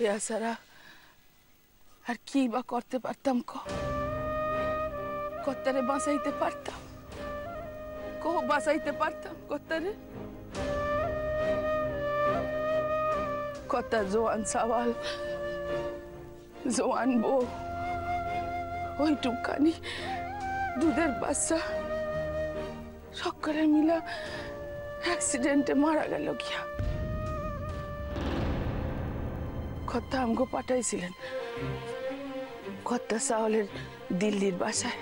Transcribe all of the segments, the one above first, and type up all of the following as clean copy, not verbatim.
এছাড়া আর কি বা করতে পারতাম কর্তারে বাঁচাইতে পারতাম বাঁচাইতে পারতাম কর্তারে। কর্তা জোয়ান সাওয়াল জোয়ান বউ ওইটুকানি দুধের বাচ্চা সকলে মিলা অ্যাক্সিডেন্টে মারা গেল গিয়া। কর্তা আমগো পাঠাইছিলেন কর্তা সাওয়ালের দিল্লির বাসায়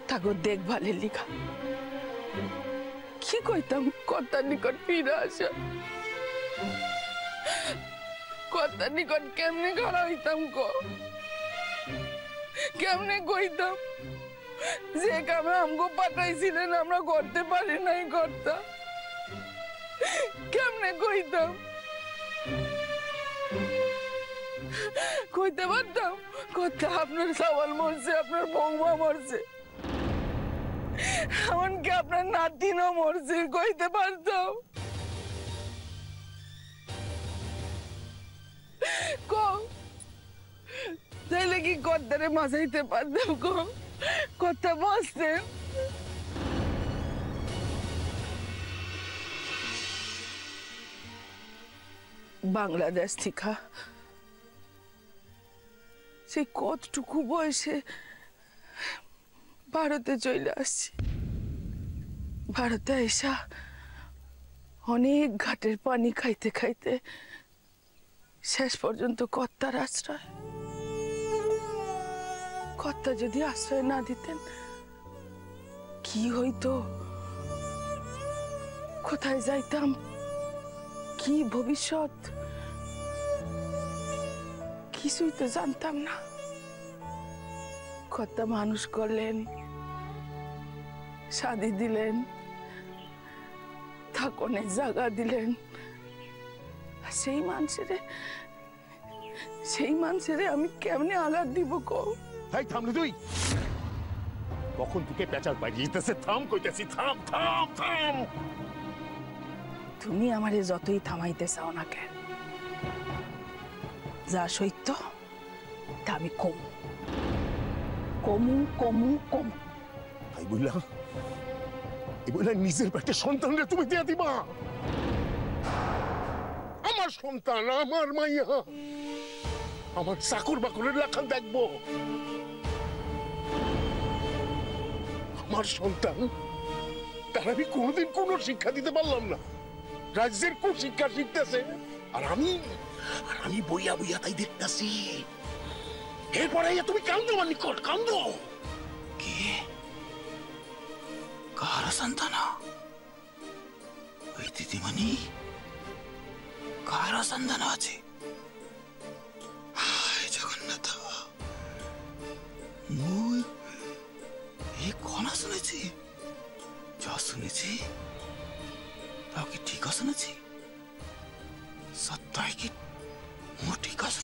তাগো দেখভালের লিখা। কি কইতাম কর্তার নিকট ফিরে আসা, কর্তার নিকট কেমনে খাড়া হইতাম কেমনে কইতাম যে কামে আমগো পাঠাইছিলেন আমরা করতে পারি নাই কর্তা, কেমনে কইতাম? কইতে পারতাম কর্তা আপনার সাওয়াল মরছে, আপনার বৌমা মরছে, এমনকি আপনার নাতিনও মরছে, কইতে পারতাম? তাইলে কি কর্তারে মাঝাইতে পারতাম কর্তা বসতেন? বাংলাদেশ থেকে সেই কতটুকু বয়সে ভারতে চলে আসছি। ভারতে এসা অনেক ঘাটের পানি খাইতে খাইতে শেষ পর্যন্ত কর্তার আশ্রয়। কর্তা যদি আশ্রয় না দিতেন কি হইতো, কোথায় যাইতাম, কি ভবিষ্যৎ, কিছুই তো জানতাম না। কর্তা মানুষ করলেন, শাদি দিলেন, থাকনের জায়গা দিলেন, সেই মানুষেরে আমি কেমনে আঘাত দিব তাই থামলে তুই? কখন তোকে পেঁচাল পাইতেছে? থাম কইতেছি, থাম থাম থাম। তুমি আমারে যতই থামাইতে চাও না কেন, যা সত্য তা আমি কমু। তাই বললা নিজের পেটে সন্তানরে তুমি দিয়ে দিবা? আমার সন্তান, আমার মাইয়া, আমার চাকর বাকরের লেখান দেখবো? আমার সন্তান তার আমি কোনোদিন কোনো শিক্ষা দিতে পারলাম না। রাজ্যের কোন শিক্ষা শিখতেছে আর আমি বইয়া বইয়া তাই দেখতেছি। এরপরে তুমি কান্দো, আমার নিকট কান্দো। কি কার সন্তান? ওই দিদিমণি কার সন্তান আছে? জগন্নাথ, মুই এই কনা শুনেছি, যা শুনেছি তা কি ঠিক শুনেছি? সত্যাই কি মু ঠিক আছে?